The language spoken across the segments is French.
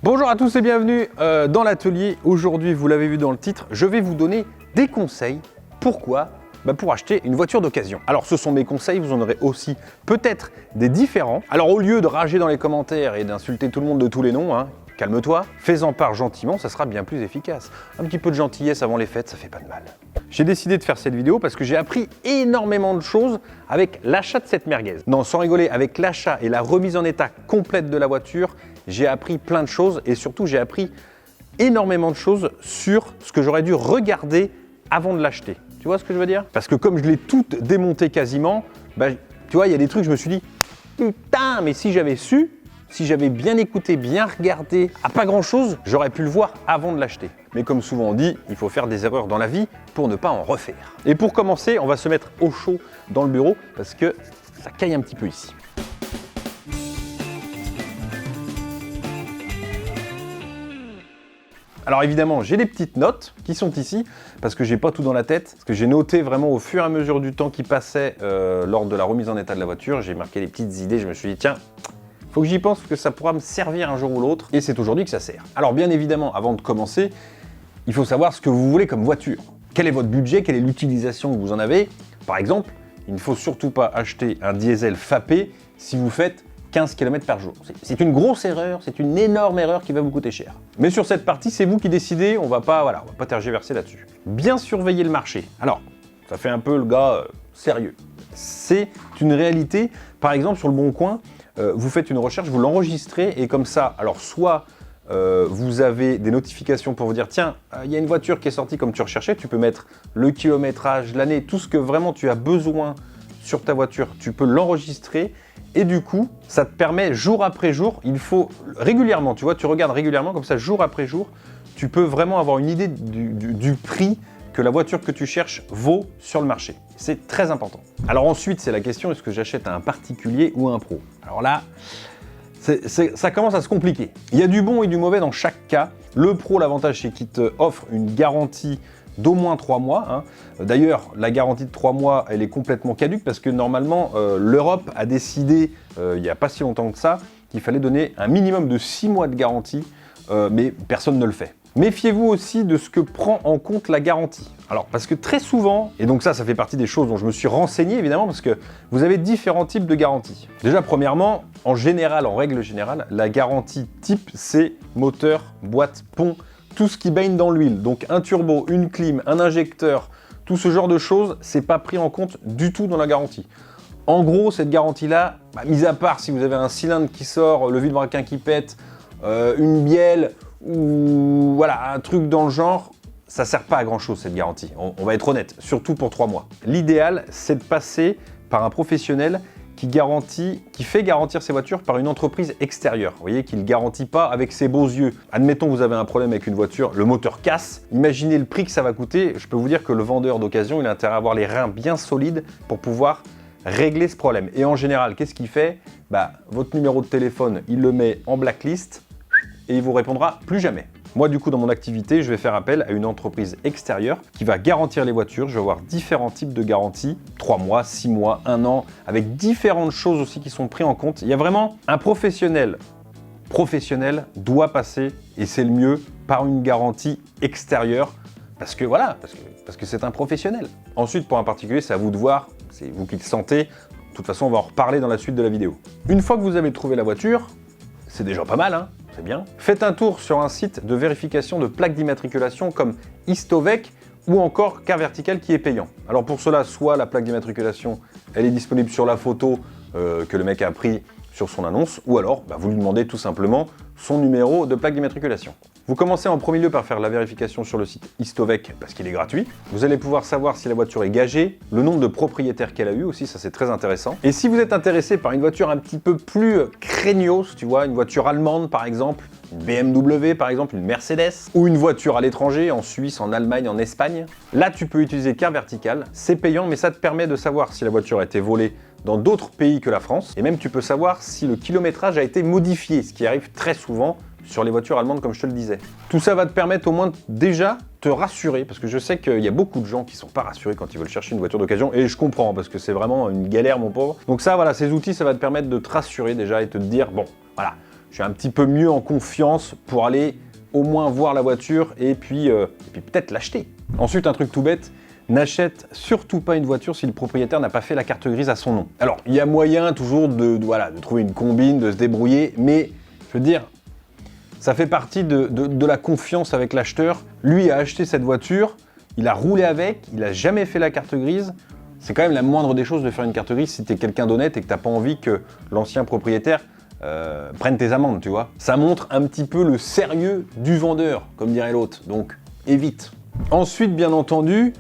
Bonjour à tous et bienvenue dans l'atelier. Aujourd'hui, vous l'avez vu dans le titre, je vais vous donner des conseils. Pourquoi ? Pour acheter une voiture d'occasion. Alors ce sont mes conseils, vous en aurez aussi peut-être des différents. Alors au lieu de rager dans les commentaires et d'insulter tout le monde de tous les noms, calme-toi, fais-en part gentiment, ça sera bien plus efficace. Un petit peu de gentillesse avant les fêtes, ça fait pas de mal. J'ai décidé de faire cette vidéo parce que j'ai appris énormément de choses avec l'achat de cette merguez. Non, sans rigoler, avec l'achat et la remise en état complète de la voiture, j'ai appris plein de choses et surtout j'ai appris énormément de choses sur ce que j'aurais dû regarder avant de l'acheter. Tu vois ce que je veux dire? Parce que comme je l'ai toute démontée quasiment, tu vois, il y a des trucs, je me suis dit, putain, mais si j'avais su, si j'avais bien écouté, bien regardé, à pas grand chose, j'aurais pu le voir avant de l'acheter. Mais comme souvent on dit, il faut faire des erreurs dans la vie pour ne pas en refaire. Et pour commencer, on va se mettre au chaud dans le bureau parce que ça caille un petit peu ici. Alors évidemment, j'ai des petites notes qui sont ici, parce que j'ai pas tout dans la tête, parce que j'ai noté vraiment au fur et à mesure du temps qui passait lors de la remise en état de la voiture, j'ai marqué des petites idées, je me suis dit tiens, faut que j'y pense, parce que ça pourra me servir un jour ou l'autre, et c'est aujourd'hui que ça sert. Alors bien évidemment, avant de commencer, il faut savoir ce que vous voulez comme voiture. Quel est votre budget, quelle est l'utilisation que vous en avez. Par exemple, il ne faut surtout pas acheter un diesel FAPé si vous faites 15 km par jour. C'est une grosse erreur, c'est une énorme erreur qui va vous coûter cher. Mais sur cette partie, c'est vous qui décidez, on va pas tergiverser là-dessus. Bien surveiller le marché. Alors, ça fait un peu le gars sérieux. C'est une réalité. Par exemple, sur le Bon Coin, vous faites une recherche, vous l'enregistrez et comme ça, alors soit vous avez des notifications pour vous dire tiens, il y a une voiture qui est sortie comme tu recherchais, tu peux mettre le kilométrage, l'année, tout ce que vraiment tu as besoin sur ta voiture, tu peux l'enregistrer. Et du coup, ça te permet jour après jour, il faut régulièrement, tu vois, tu regardes régulièrement, comme ça jour après jour, tu peux vraiment avoir une idée du prix que la voiture que tu cherches vaut sur le marché. C'est très important. Alors ensuite, c'est la question, est-ce que j'achète à un particulier ou à un pro? Alors là, ça commence à se compliquer. Il y a du bon et du mauvais dans chaque cas. Le pro, l'avantage, c'est qu'il te offre une garantie d'au moins 3 mois. D'ailleurs, la garantie de 3 mois, elle est complètement caduque parce que normalement, l'Europe a décidé, il n'y a pas si longtemps que ça, qu'il fallait donner un minimum de 6 mois de garantie, mais personne ne le fait. Méfiez-vous aussi de ce que prend en compte la garantie. Alors, parce que très souvent, et donc ça fait partie des choses dont je me suis renseigné évidemment, parce que vous avez différents types de garanties. Déjà, premièrement, en règle générale, la garantie type, c'est moteur, boîte, pont, tout ce qui baigne dans l'huile. Donc un turbo, une clim, un injecteur, tout ce genre de choses, c'est pas pris en compte du tout dans la garantie. En gros, cette garantie-là, mis à part si vous avez un cylindre qui sort, le vilebrequin qui pète, une bielle ou voilà, un truc dans le genre, ça sert pas à grand-chose cette garantie. On va être honnête, surtout pour 3 mois. L'idéal, c'est de passer par un professionnel qui fait garantir ses voitures par une entreprise extérieure. Vous voyez, qu'il ne garantit pas avec ses beaux yeux. Admettons que vous avez un problème avec une voiture, le moteur casse, imaginez le prix que ça va coûter. Je peux vous dire que le vendeur d'occasion, il a intérêt à avoir les reins bien solides pour pouvoir régler ce problème. Et en général, qu'est-ce qu'il fait? Votre numéro de téléphone, il le met en blacklist et il vous répondra plus jamais. Moi, du coup, dans mon activité, je vais faire appel à une entreprise extérieure qui va garantir les voitures. Je vais avoir différents types de garanties, 3 mois, 6 mois, 1 an, avec différentes choses aussi qui sont prises en compte. Il y a vraiment un professionnel doit passer, et c'est le mieux, par une garantie extérieure, parce que voilà, parce que c'est un professionnel. Ensuite, pour un particulier, c'est à vous de voir, c'est vous qui le sentez. De toute façon, on va en reparler dans la suite de la vidéo. Une fois que vous avez trouvé la voiture, c'est déjà pas mal, c'est bien. Faites un tour sur un site de vérification de plaques d'immatriculation comme Istovec ou encore Car Vertical qui est payant. Alors pour cela, soit la plaque d'immatriculation, elle est disponible sur la photo que le mec a pris sur son annonce, ou alors vous lui demandez tout simplement son numéro de plaque d'immatriculation. Vous commencez en premier lieu par faire la vérification sur le site Istovec parce qu'il est gratuit. Vous allez pouvoir savoir si la voiture est gagée, le nombre de propriétaires qu'elle a eu aussi, ça c'est très intéressant. Et si vous êtes intéressé par une voiture un petit peu plus craignos, tu vois, une voiture allemande par exemple, une BMW par exemple, une Mercedes, ou une voiture à l'étranger, en Suisse, en Allemagne, en Espagne, là tu peux utiliser Car Vertical, c'est payant mais ça te permet de savoir si la voiture a été volée dans d'autres pays que la France, et même tu peux savoir si le kilométrage a été modifié, ce qui arrive très souvent sur les voitures allemandes comme je te le disais. Tout ça va te permettre au moins déjà te rassurer, parce que je sais qu'il y a beaucoup de gens qui sont pas rassurés quand ils veulent chercher une voiture d'occasion, et je comprends, parce que c'est vraiment une galère mon pauvre. Donc ça, voilà, ces outils, ça va te permettre de te rassurer déjà et te dire, bon, voilà, je suis un petit peu mieux en confiance pour aller au moins voir la voiture et puis peut-être l'acheter. Ensuite, un truc tout bête, n'achète surtout pas une voiture si le propriétaire n'a pas fait la carte grise à son nom. Alors, il y a moyen toujours de trouver une combine, de se débrouiller, mais je veux dire, ça fait partie de la confiance avec l'acheteur. Lui a acheté cette voiture, il a roulé avec, il n'a jamais fait la carte grise. C'est quand même la moindre des choses de faire une carte grise si tu es quelqu'un d'honnête et que tu n'as pas envie que l'ancien propriétaire prenne tes amendes, tu vois. Ça montre un petit peu le sérieux du vendeur, comme dirait l'autre, donc évite. Ensuite, bien entendu,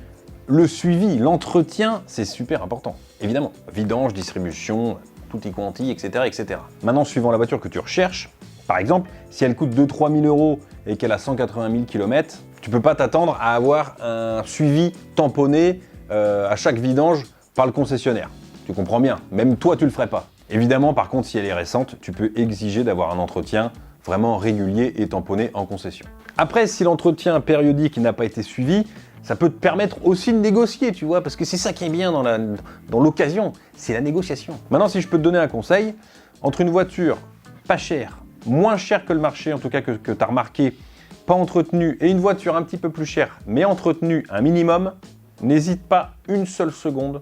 le suivi, l'entretien, c'est super important, évidemment. Vidange, distribution, tutti quanti, etc., etc. Maintenant, suivant la voiture que tu recherches, par exemple, si elle coûte 2-3 000 € et qu'elle a 180 000 km, tu peux pas t'attendre à avoir un suivi tamponné à chaque vidange par le concessionnaire. Tu comprends bien, même toi, tu le ferais pas. Évidemment, par contre, si elle est récente, tu peux exiger d'avoir un entretien vraiment régulier et tamponné en concession. Après, si l'entretien périodique n'a pas été suivi, ça peut te permettre aussi de négocier, tu vois, parce que c'est ça qui est bien dans l'occasion, c'est la négociation. Maintenant, si je peux te donner un conseil, entre une voiture pas chère, moins chère que le marché, en tout cas que tu as remarqué, pas entretenue, et une voiture un petit peu plus chère, mais entretenue un minimum, n'hésite pas une seule seconde.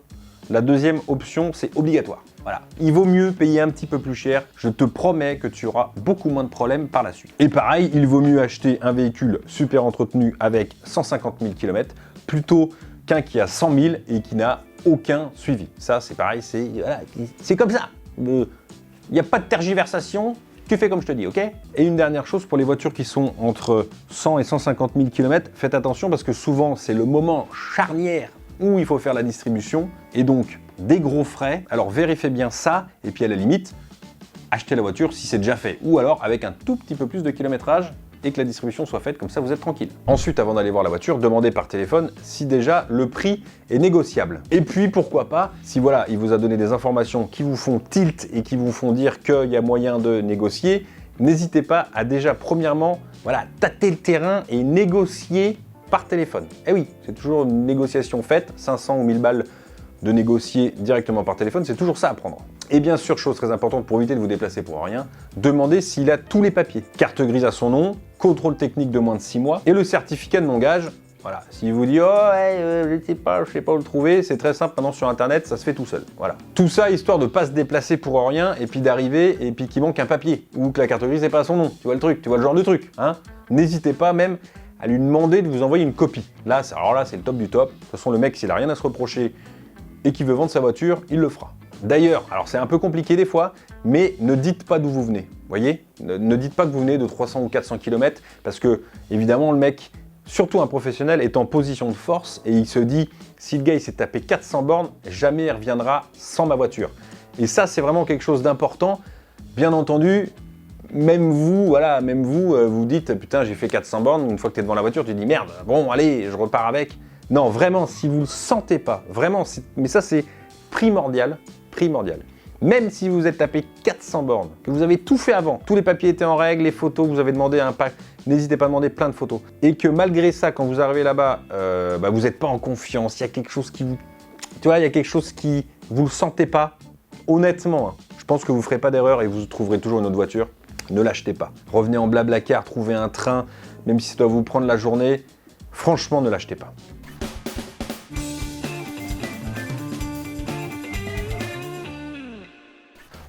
La deuxième option, c'est obligatoire. Voilà, il vaut mieux payer un petit peu plus cher. Je te promets que tu auras beaucoup moins de problèmes par la suite. Et pareil, il vaut mieux acheter un véhicule super entretenu avec 150 000 km plutôt qu'un qui a 100 000 et qui n'a aucun suivi. Ça, c'est pareil, c'est comme ça. Il n'y a pas de tergiversation. Tu fais comme je te dis, ok? Et une dernière chose pour les voitures qui sont entre 100 et 150 000 km, faites attention parce que souvent, c'est le moment charnière où il faut faire la distribution et donc des gros frais. Alors vérifiez bien ça et puis à la limite, achetez la voiture si c'est déjà fait ou alors avec un tout petit peu plus de kilométrage et que la distribution soit faite, comme ça vous êtes tranquille. Ensuite, avant d'aller voir la voiture, demandez par téléphone si déjà le prix est négociable. Et puis pourquoi pas, si voilà, il vous a donné des informations qui vous font tilt et qui vous font dire qu'il y a moyen de négocier, n'hésitez pas à déjà premièrement tâter le terrain et négocier par téléphone. Eh oui, c'est toujours une négociation faite, 500 ou 1000 balles de négocier directement par téléphone, c'est toujours ça à prendre. Et bien sûr, chose très importante pour éviter de vous déplacer pour rien, demandez s'il a tous les papiers. Carte grise à son nom, contrôle technique de moins de 6 mois et le certificat de non-gage. Voilà, s'il vous dit « Oh, ouais, je sais pas où le trouver », c'est très simple, maintenant sur Internet, ça se fait tout seul. Voilà. Tout ça, histoire de ne pas se déplacer pour rien et puis d'arriver et puis qu'il manque un papier ou que la carte grise n'est pas à son nom. Tu vois le truc, tu vois le genre de truc. Hein. N'hésitez pas même à lui demander de vous envoyer une copie. Alors là, c'est le top du top. De toute façon, le mec, s'il n'a rien à se reprocher et qu'il veut vendre sa voiture, il le fera. D'ailleurs, alors c'est un peu compliqué des fois, mais ne dites pas d'où vous venez. Voyez, ne dites pas que vous venez de 300 ou 400 km, parce que, évidemment, le mec, surtout un professionnel, est en position de force et il se dit, si le gars il s'est tapé 400 bornes, jamais il reviendra sans ma voiture. Et ça, c'est vraiment quelque chose d'important. Bien entendu, même vous, vous dites, putain, j'ai fait 400 bornes, une fois que tu es devant la voiture, tu dis, merde, bon, allez, je repars avec. Non, vraiment, si vous ne le sentez pas, vraiment, mais ça, c'est primordial. Même si vous êtes tapé 400 bornes, que vous avez tout fait avant, tous les papiers étaient en règle, les photos, vous avez demandé un pack, n'hésitez pas à demander plein de photos. Et que malgré ça, quand vous arrivez là-bas, vous n'êtes pas en confiance, il y a quelque chose qui vous... Tu vois, il y a quelque chose qui... Vous ne le sentez pas, honnêtement, hein, je pense que vous ne ferez pas d'erreur et vous trouverez toujours une autre voiture. Ne l'achetez pas. Revenez en Blablacar, trouvez un train, même si ça doit vous prendre la journée, franchement, ne l'achetez pas.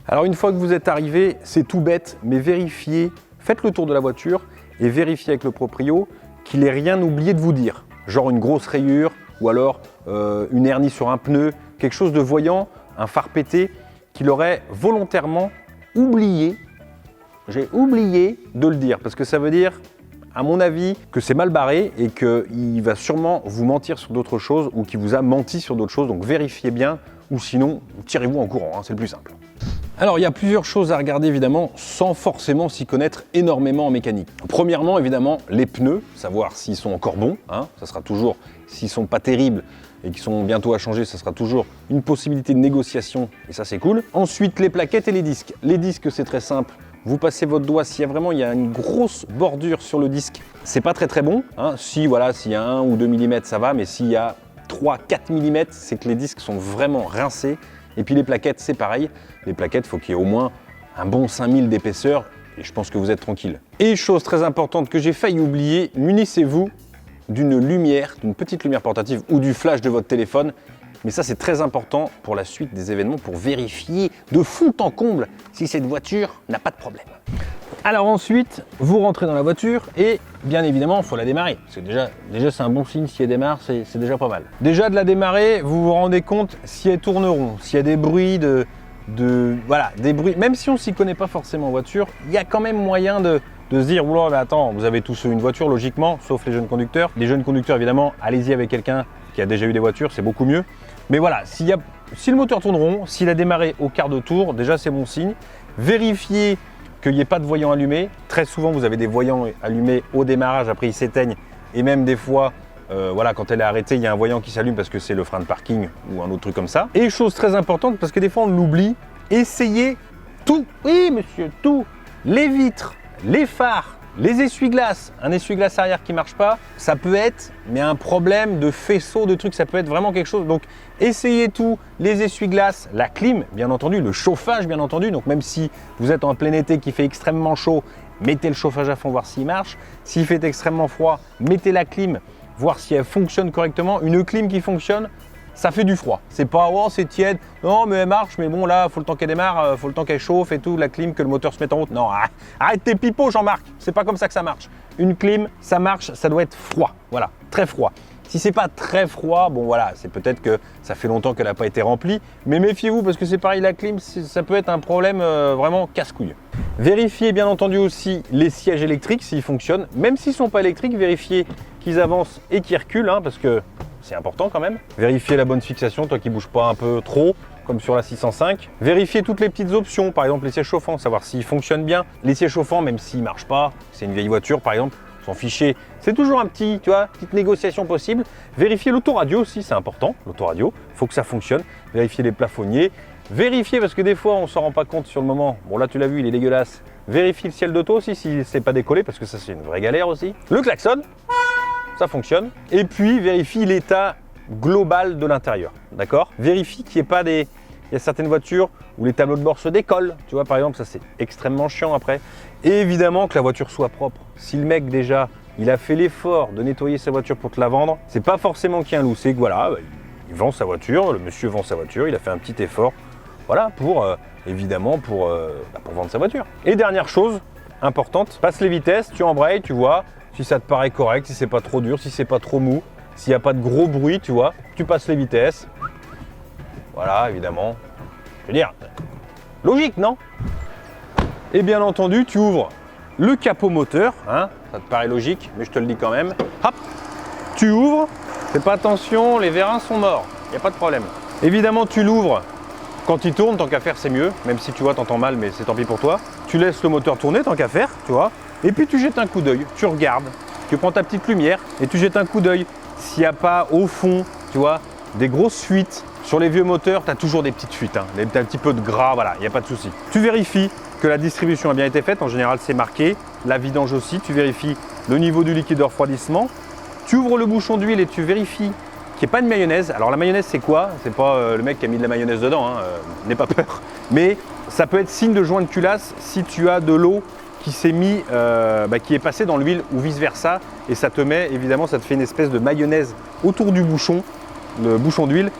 Alors une fois que vous êtes arrivé, c'est tout bête, mais vérifiez, faites le tour de la voiture et vérifiez avec le proprio qu'il n'ait rien oublié de vous dire. Genre une grosse rayure ou alors une hernie sur un pneu, quelque chose de voyant, un phare pété, qu'il aurait volontairement oublié. J'ai oublié de le dire parce que ça veut dire, à mon avis, que c'est mal barré et qu'il va sûrement vous mentir sur d'autres choses ou qu'il vous a menti sur d'autres choses. Donc vérifiez bien ou sinon tirez-vous en courant, hein, c'est le plus simple. Alors il y a plusieurs choses à regarder évidemment sans forcément s'y connaître énormément en mécanique. Premièrement évidemment les pneus, savoir s'ils sont encore bons, hein, ça sera toujours, s'ils sont pas terribles et qui sont bientôt à changer, ça sera toujours une possibilité de négociation et ça c'est cool. Ensuite les plaquettes et les disques. Les disques c'est très simple, vous passez votre doigt, s'il y a une grosse bordure sur le disque, c'est pas très bon. Hein. S'il y a 1 ou 2 mm ça va, mais s'il y a 3-4 mm, c'est que les disques sont vraiment rincés. Et puis les plaquettes, c'est pareil. Les plaquettes, il faut qu'il y ait au moins un bon 5000 d'épaisseur, et je pense que vous êtes tranquille. Et chose très importante que j'ai failli oublier, munissez-vous d'une lumière, d'une petite lumière portative ou du flash de votre téléphone. Mais ça, c'est très important pour la suite des événements, pour vérifier de fond en comble si cette voiture n'a pas de problème. Alors ensuite, vous rentrez dans la voiture et bien évidemment, il faut la démarrer. Parce que déjà c'est un bon signe, si elle démarre, c'est déjà pas mal. Déjà de la démarrer, vous vous rendez compte si elle tourne rond, s'il y a des bruits voilà, des bruits. Même si on s'y connaît pas forcément en voiture, il y a quand même moyen de se dire, oula, mais attends, vous avez tous une voiture logiquement, sauf les jeunes conducteurs. Les jeunes conducteurs, évidemment, allez-y avec quelqu'un qui a déjà eu des voitures, c'est beaucoup mieux. Mais voilà, si le moteur tourne rond, s'il a démarré au quart de tour, déjà c'est bon signe. Vérifiez qu'il n'y ait pas de voyants allumés. Très souvent, vous avez des voyants allumés au démarrage, après ils s'éteignent. Et même des fois, voilà, quand elle est arrêtée, il y a un voyant qui s'allume parce que c'est le frein de parking ou un autre truc comme ça. Et chose très importante, parce que des fois on l'oublie, essayez tout, oui monsieur, tout, les vitres, les phares, les essuie-glaces, un essuie-glace arrière qui ne marche pas, ça peut être, mais un problème de faisceau de trucs, ça peut être vraiment quelque chose. Donc essayez tout, les essuie-glaces, la clim, bien entendu, le chauffage, bien entendu. Donc même si vous êtes en plein été qui fait extrêmement chaud, mettez le chauffage à fond, voir s'il marche. S'il fait extrêmement froid, mettez la clim, voir si elle fonctionne correctement. Une clim qui fonctionne, ça fait du froid. C'est pas, oh c'est tiède, non mais elle marche, mais bon là, faut le temps qu'elle démarre, faut le temps qu'elle chauffe et tout, la clim, que le moteur se mette en route. Non, arrête tes pipeaux Jean-Marc, c'est pas comme ça que ça marche. Une clim, ça marche, ça doit être froid, voilà, très froid. Si c'est pas très froid, bon voilà, c'est peut-être que ça fait longtemps qu'elle n'a pas été remplie, mais méfiez-vous parce que c'est pareil, la clim, ça peut être un problème vraiment casse-couille. Vérifiez bien entendu aussi les sièges électriques s'ils fonctionnent, même s'ils ne sont pas électriques, vérifiez qu'ils avancent et qu'ils reculent, hein, parce que c'est important quand même. Vérifiez la bonne fixation, toi qui ne bouge pas un peu trop, comme sur la 605. Vérifiez toutes les petites options, par exemple les sièges chauffants, savoir s'ils fonctionnent bien. Les sièges chauffants, même s'ils ne marchent pas, c'est une vieille voiture par exemple, s'en ficher. C'est toujours un petit, tu vois, petite négociation possible. Vérifiez l'autoradio aussi, c'est important, l'autoradio, il faut que ça fonctionne. Vérifiez les plafonniers. Vérifiez, parce que des fois on ne s'en rend pas compte sur le moment. Bon là tu l'as vu, il est dégueulasse. Vérifiez le ciel d'auto aussi, si c'est pas décollé, parce que ça c'est une vraie galère aussi. Le klaxon, ça fonctionne. Et puis vérifie l'état global de l'intérieur, d'accord? Vérifie qu'il n'y ait pas des... Il y a certaines voitures où les tableaux de bord se décollent, tu vois par exemple, ça c'est extrêmement chiant après. Et évidemment que la voiture soit propre. Si le mec déjà, il a fait l'effort de nettoyer sa voiture pour te la vendre, c'est pas forcément qu'il y a un loup, c'est que voilà, il vend sa voiture, le monsieur vend sa voiture, il a fait un petit effort, voilà, pour évidemment pour vendre sa voiture. Et dernière chose importante, passe les vitesses, tu embrayes, tu vois, si ça te paraît correct, si c'est pas trop dur, si c'est pas trop mou, s'il n'y a pas de gros bruit, tu vois, tu passes les vitesses. Voilà, évidemment. Je veux dire, logique, non? Et bien entendu, tu ouvres le capot moteur, hein, ça te paraît logique, mais je te le dis quand même. Hop, tu ouvres, fais pas attention, les vérins sont morts, il n'y a pas de problème. Évidemment, tu l'ouvres quand il tourne, tant qu'à faire, c'est mieux, même si tu vois, t'entends mal, mais c'est tant pis pour toi. Tu laisses le moteur tourner, tant qu'à faire, tu vois, et puis tu jettes un coup d'œil, tu regardes, tu prends ta petite lumière et tu jettes un coup d'œil. S'il n'y a pas au fond, tu vois, des grosses fuites, sur les vieux moteurs, tu as toujours des petites fuites, hein, un petit peu de gras, voilà, il n'y a pas de souci. Tu vérifies que la distribution a bien été faite, en général c'est marqué, la vidange aussi, tu vérifies le niveau du liquide de refroidissement, tu ouvres le bouchon d'huile et tu vérifies qu'il n'y ait pas de mayonnaise. Alors la mayonnaise c'est quoi? C'est pas le mec qui a mis de la mayonnaise dedans, hein, n'aie pas peur. Mais ça peut être signe de joint de culasse si tu as de l'eau qui s'est mis, qui est passée dans l'huile ou vice versa, et ça te met, évidemment, ça te fait une espèce de mayonnaise autour du bouchon, le bouchon d'huile.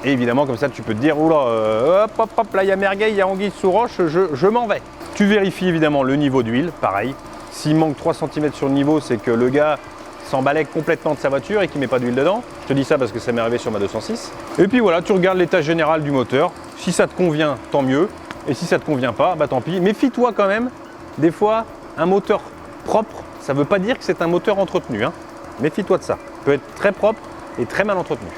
Et évidemment, comme ça, tu peux te dire, oula, hop, hop, hop, là, il y a merguez, il y a anguille sous roche, je m'en vais. Tu vérifies évidemment le niveau d'huile, pareil. S'il manque 3 cm sur le niveau, c'est que le gars s'emballait complètement de sa voiture et qu'il ne met pas d'huile dedans. Je te dis ça parce que ça m'est arrivé sur ma 206. Et puis voilà, tu regardes l'état général du moteur. Si ça te convient, tant mieux. Et si ça ne te convient pas, bah tant pis. Méfie-toi quand même. Des fois, un moteur propre, ça ne veut pas dire que c'est un moteur entretenu, hein. Méfie-toi de ça. Il peut être très propre et très mal entretenu.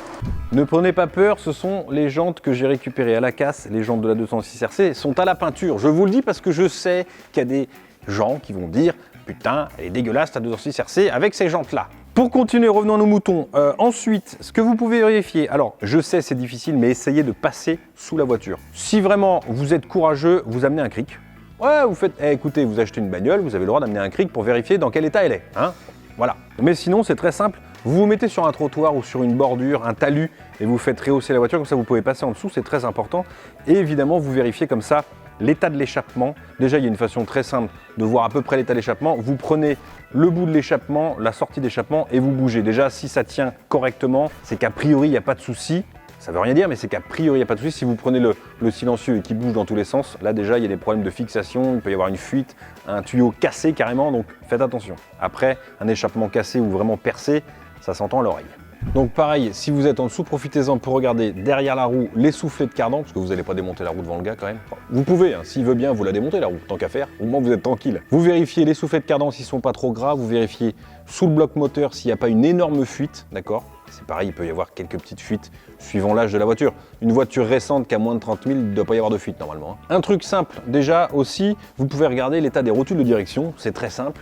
Ne prenez pas peur, ce sont les jantes que j'ai récupérées à la casse. Les jantes de la 206 RC sont à la peinture. Je vous le dis parce que je sais qu'il y a des gens qui vont dire « Putain, elle est dégueulasse ta 206 RC avec ces jantes-là ». Pour continuer, revenons à nos moutons. Ensuite, ce que vous pouvez vérifier, alors je sais c'est difficile, mais essayez de passer sous la voiture. Si vraiment vous êtes courageux, vous amenez un cric. Ouais, vous faites, écoutez, vous achetez une bagnole, vous avez le droit d'amener un cric pour vérifier dans quel état elle est. Hein, voilà. Mais sinon, c'est très simple. Vous vous mettez sur un trottoir ou sur une bordure, un talus, et vous faites rehausser la voiture, comme ça vous pouvez passer en dessous, c'est très important. Et évidemment, vous vérifiez comme ça l'état de l'échappement. Déjà, il y a une façon très simple de voir à peu près l'état de l'échappement. Vous prenez le bout de l'échappement, la sortie d'échappement et vous bougez. Déjà, si ça tient correctement, c'est qu'a priori, il n'y a pas de souci. Ça veut rien dire, mais c'est qu'a priori, il n'y a pas de souci. Si vous prenez le silencieux et qui bouge dans tous les sens, là déjà, il y a des problèmes de fixation, il peut y avoir une fuite, un tuyau cassé carrément, donc faites attention. Après, un échappement cassé ou vraiment percé, ça s'entend à l'oreille. Donc pareil, si vous êtes en dessous, profitez-en pour regarder derrière la roue les soufflets de cardan, parce que vous n'allez pas démonter la roue devant le gars quand même. Enfin, vous pouvez, hein, s'il veut bien, vous la démontez la roue, tant qu'à faire, au moins vous êtes tranquille. Vous vérifiez les soufflets de cardan s'ils ne sont pas trop gras, vous vérifiez sous le bloc moteur s'il n'y a pas une énorme fuite, d'accord? C'est pareil, il peut y avoir quelques petites fuites suivant l'âge de la voiture. Une voiture récente qui a moins de 30 000, il ne doit pas y avoir de fuite normalement. Un truc simple, déjà aussi, vous pouvez regarder l'état des rotules de direction, c'est très simple.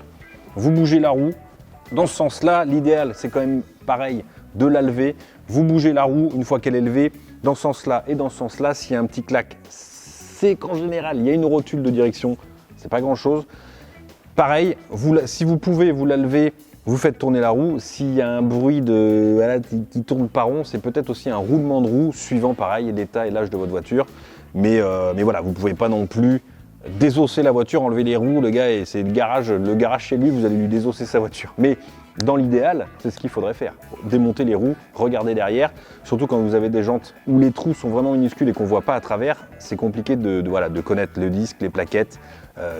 Vous bougez la roue, dans ce sens-là, l'idéal c'est quand même pareil, de la lever. Vous bougez la roue une fois qu'elle est levée, dans ce sens-là et dans ce sens-là. S'il y a un petit clac, c'est qu'en général, il y a une rotule de direction, c'est pas grand-chose. Pareil, si vous pouvez, vous la levez, vous faites tourner la roue. S'il y a un bruit qui tourne pas rond, c'est peut-être aussi un roulement de roue, suivant pareil l'état et l'âge de votre voiture. Mais voilà, vous pouvez pas non plus désosser la voiture, enlever les roues. Le gars, c'est le garage chez lui, vous allez lui désosser sa voiture. Mais dans l'idéal, c'est ce qu'il faudrait faire. Démonter les roues, regarder derrière, surtout quand vous avez des jantes où les trous sont vraiment minuscules et qu'on ne voit pas à travers, c'est compliqué de connaître le disque, les plaquettes.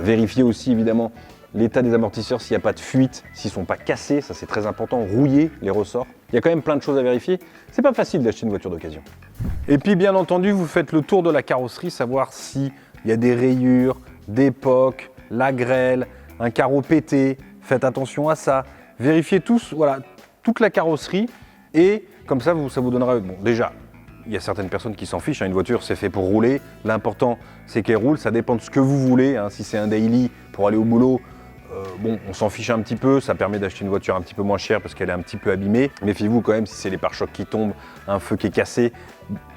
Vérifier aussi évidemment l'état des amortisseurs, s'il n'y a pas de fuite, s'ils ne sont pas cassés, ça c'est très important, rouiller les ressorts. Il y a quand même plein de choses à vérifier. C'est pas facile d'acheter une voiture d'occasion. Et puis bien entendu, vous faites le tour de la carrosserie, savoir s'il y a des rayures, des pocs, la grêle, un carreau pété, faites attention à ça. Vérifiez toute la carrosserie et comme ça, ça vous donnera... Bon, déjà, il y a certaines personnes qui s'en fichent, hein, une voiture c'est fait pour rouler, l'important c'est qu'elle roule, ça dépend de ce que vous voulez, hein. Si c'est un daily pour aller au boulot, bon, on s'en fiche un petit peu, ça permet d'acheter une voiture un petit peu moins chère parce qu'elle est un petit peu abîmée. Méfiez-vous quand même si c'est les pare-chocs qui tombent, un feu qui est cassé.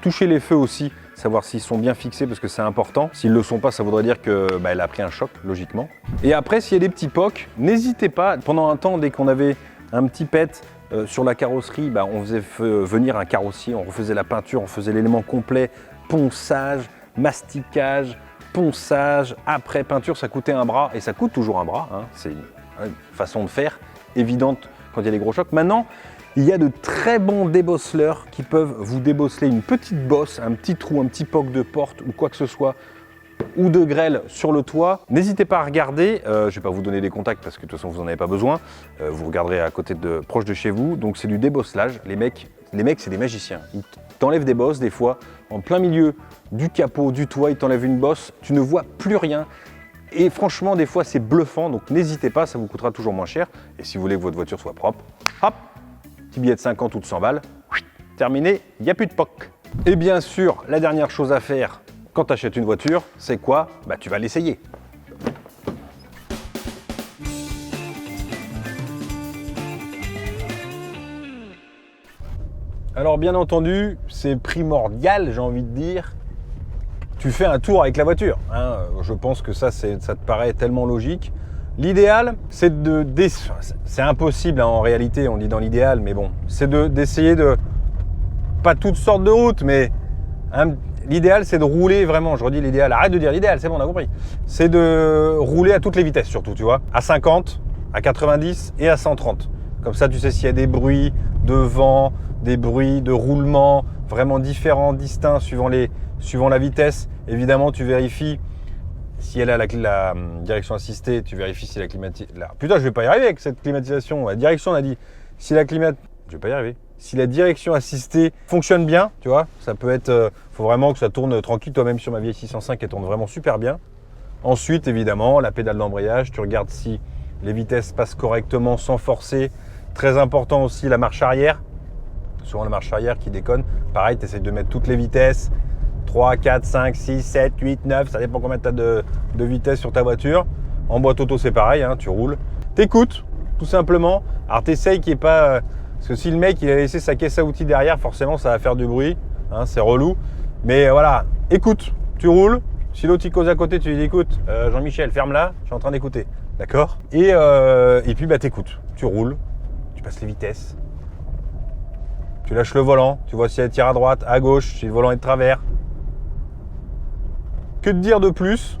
Touchez les feux aussi, savoir s'ils sont bien fixés parce que c'est important. S'ils ne le sont pas, ça voudrait dire qu'elle a pris un choc, logiquement. Et après, s'il y a des petits pocs, n'hésitez pas. Pendant un temps, dès qu'on avait un petit pet sur la carrosserie, on faisait venir un carrossier, on refaisait la peinture, on faisait l'élément complet, ponçage, masticage, ponçage, après peinture, ça coûtait un bras, et ça coûte toujours un bras, hein. C'est une façon de faire évidente quand il y a des gros chocs. Maintenant, il y a de très bons débosseleurs qui peuvent vous débosseler une petite bosse, un petit trou, un petit poc de porte ou quoi que ce soit, ou de grêle sur le toit. N'hésitez pas à regarder, je ne vais pas vous donner des contacts parce que de toute façon vous n'en avez pas besoin, vous regarderez à côté proche de chez vous, donc c'est du débosselage. Les mecs c'est des magiciens, ils t'enlèvent des bosses des fois, en plein milieu du capot, du toit, ils t'enlèvent une bosse, tu ne vois plus rien. Et franchement, des fois, c'est bluffant, donc n'hésitez pas, ça vous coûtera toujours moins cher. Et si vous voulez que votre voiture soit propre, hop, petit billet de 50 ou de 100 balles, terminé, il n'y a plus de POC. Et bien sûr, la dernière chose à faire quand tu achètes une voiture, c'est quoi? Tu vas l'essayer. Alors bien entendu, c'est primordial, j'ai envie de dire, tu fais un tour avec la voiture, hein. Je pense que ça te paraît tellement logique. L'idéal, c'est c'est impossible, hein, en réalité, on dit dans l'idéal, mais bon, c'est d'essayer de, pas toutes sortes de routes, mais l'idéal, c'est de rouler vraiment, je redis l'idéal, arrête de dire l'idéal, c'est bon, on a compris. C'est de rouler à toutes les vitesses surtout, tu vois, à 50, à 90 et à 130. Comme ça, tu sais s'il y a des bruits de vent, des bruits de roulement, vraiment différents, distincts, suivant la vitesse. Évidemment, tu vérifies si elle a la direction assistée, tu vérifies si la climatisation... Putain, je vais pas y arriver avec cette climatisation. La direction, on a dit, si la je vais pas y arriver. Si la direction assistée fonctionne bien, tu vois, ça peut être... faut vraiment que ça tourne tranquille. Toi-même, sur ma vieille 605, elle tourne vraiment super bien. Ensuite, évidemment, la pédale d'embrayage, tu regardes si les vitesses passent correctement sans forcer. Très important aussi, la marche arrière. Souvent, la marche arrière qui déconne. Pareil, tu essaies de mettre toutes les vitesses. 3, 4, 5, 6, 7, 8, 9, ça dépend combien tu as de vitesse sur ta voiture. En boîte auto, c'est pareil, hein, tu roules. T'écoutes, tout simplement. Alors, t'essayes qu'il n'y ait pas... parce que si le mec, il a laissé sa caisse à outils derrière, forcément, ça va faire du bruit. Hein, c'est relou. Mais voilà, écoute, tu roules. Si l'autre, il cause à côté, tu lui dis, écoute, Jean-Michel, ferme-la, je suis en train d'écouter. D'accord? Et puis, t'écoutes. Tu roules, tu passes les vitesses. Tu lâches le volant, tu vois si elle tire à droite, à gauche, si le volant est de travers. Que te dire de plus?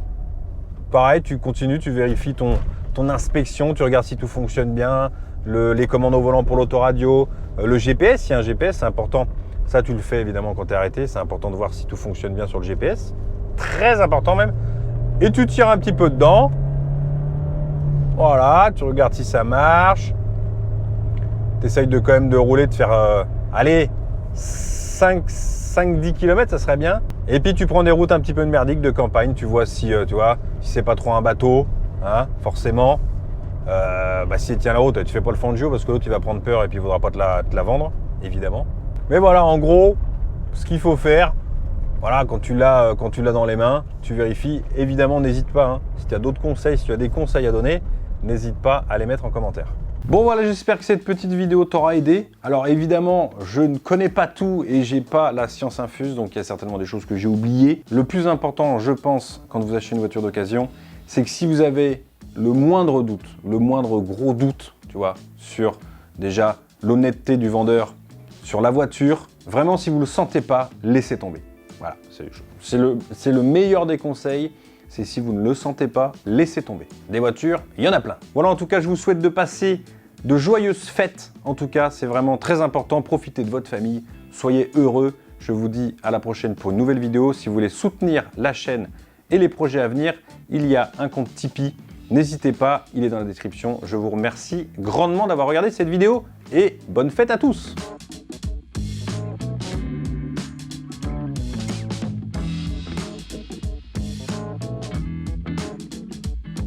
Pareil, tu continues, tu vérifies ton inspection, tu regardes si tout fonctionne bien, les commandes au volant pour l'autoradio, le GPS, s'il y a un GPS, c'est important. Ça, tu le fais évidemment quand tu es arrêté, c'est important de voir si tout fonctionne bien sur le GPS. Très important même. Et tu tires un petit peu dedans. Voilà, tu regardes si ça marche. Tu essayes quand même de rouler, de faire, allez, 5-10 km, ça serait bien. Et puis tu prends des routes un petit peu merdiques de campagne, tu vois si c'est pas trop un bateau, hein, forcément. S'il tient la route, tu fais pas le Fangio parce que l'autre il va prendre peur et puis il voudra pas te la vendre, évidemment. Mais voilà, en gros, ce qu'il faut faire, voilà, quand tu l'as dans les mains, tu vérifies. Évidemment, n'hésite pas, hein, si tu as d'autres conseils, si tu as des conseils à donner, n'hésite pas à les mettre en commentaire. Bon voilà, j'espère que cette petite vidéo t'aura aidé. Alors évidemment, je ne connais pas tout et j'ai pas la science infuse, donc il y a certainement des choses que j'ai oubliées. Le plus important, je pense, quand vous achetez une voiture d'occasion, c'est que si vous avez le moindre doute, le moindre gros doute, tu vois, sur déjà l'honnêteté du vendeur, sur la voiture, vraiment si vous ne le sentez pas, laissez tomber. Voilà, c'est le meilleur des conseils. C'est si vous ne le sentez pas, laissez tomber. Des voitures, il y en a plein. Voilà, en tout cas, je vous souhaite de passer de joyeuses fêtes. En tout cas, c'est vraiment très important. Profitez de votre famille, soyez heureux. Je vous dis à la prochaine pour une nouvelle vidéo. Si vous voulez soutenir la chaîne et les projets à venir, il y a un compte Tipeee. N'hésitez pas, il est dans la description. Je vous remercie grandement d'avoir regardé cette vidéo et bonne fête à tous!